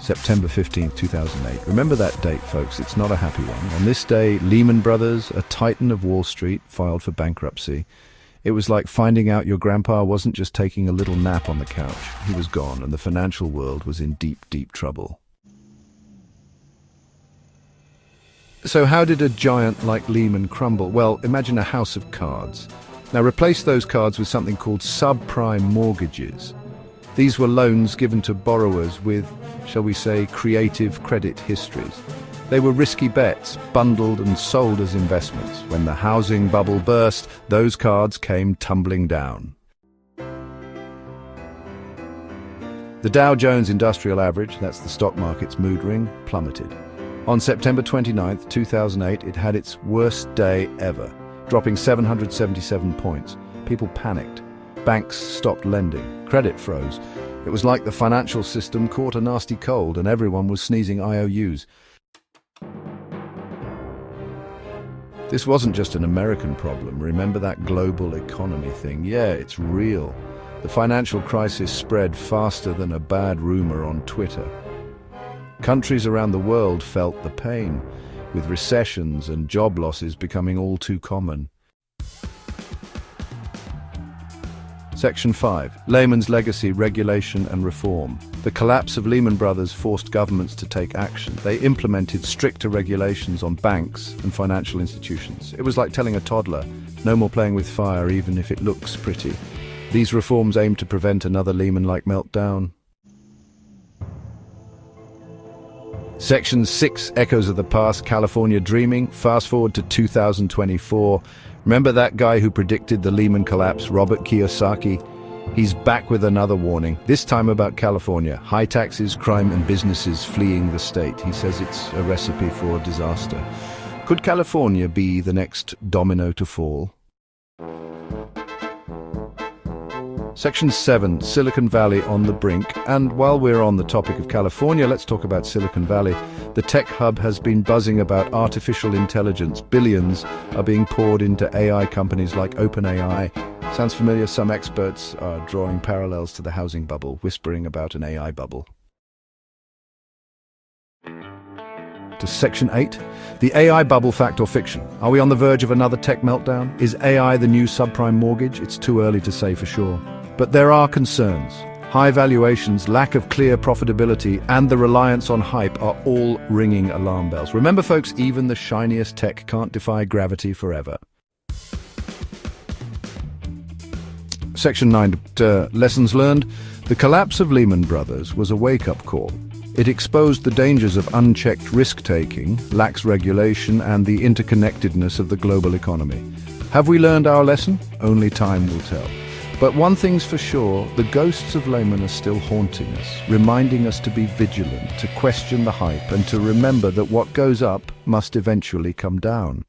September 15th, 2008. Remember that date, folks. It's not a happy one. On this day, Lehman Brothers, a titan of Wall Street, filed for bankruptcy. It was like finding out your grandpa wasn't just taking a little nap on the couch. He was gone, and the financial world was in deep, deep trouble. So how did a giant like Lehman crumble? Well, imagine a house of cards. Now replace those cards with something called subprime mortgages. These were loans given to borrowers with, shall we say, creative credit histories. They were risky bets, bundled and sold as investments. When the housing bubble burst, those cards came tumbling down. The Dow Jones Industrial Average, that's the stock market's mood ring, plummeted. On September 29th, 2008, it had its worst day ever, dropping 777 points. People panicked. Banks stopped lending. Credit froze. It was like the financial system caught a nasty cold and everyone was sneezing IOUs. This wasn't just an American problem. Remember that global economy thing? Yeah, it's real. The financial crisis spread faster than a bad rumor on Twitter. Countries around the world felt the pain, with recessions and job losses becoming all too common. Section 5. Lehman's legacy, regulation and reform. The collapse of Lehman Brothers forced governments to take action. They implemented stricter regulations on banks and financial institutions. It was like telling a toddler, no more playing with fire even if it looks pretty. These reforms aimed to prevent another Lehman-like meltdown. Section 6. Echoes of the past, California dreaming. Fast forward to 2024. Remember that guy who predicted the Lehman collapse, Robert Kiyosaki? He's back with another warning, this time about California. High taxes, crime and businesses fleeing the state. He says it's a recipe for disaster. Could California be the next domino to fall? Section 7. Silicon Valley on the brink. And while we're on the topic of California, let's talk about Silicon Valley. The tech hub has been buzzing about artificial intelligence. Billions are being poured into AI companies like OpenAI. Sounds familiar? Some experts are drawing parallels to the housing bubble, whispering about an AI bubble. To Section 8. The AI bubble, fact or fiction? Are we on the verge of another tech meltdown? Is AI the new subprime mortgage? It's too early to say for sure. But there are concerns. High valuations, lack of clear profitability, and the reliance on hype are all ringing alarm bells. Remember, folks, even the shiniest tech can't defy gravity forever. Section 9. Lessons learned. The collapse of Lehman Brothers was a wake-up call. It exposed the dangers of unchecked risk-taking, lax regulation, and the interconnectedness of the global economy. Have we learned our lesson? Only time will tell. But one thing's for sure, the ghosts of Lehman are still haunting us, reminding us to be vigilant, to question the hype, and to remember that what goes up must eventually come down.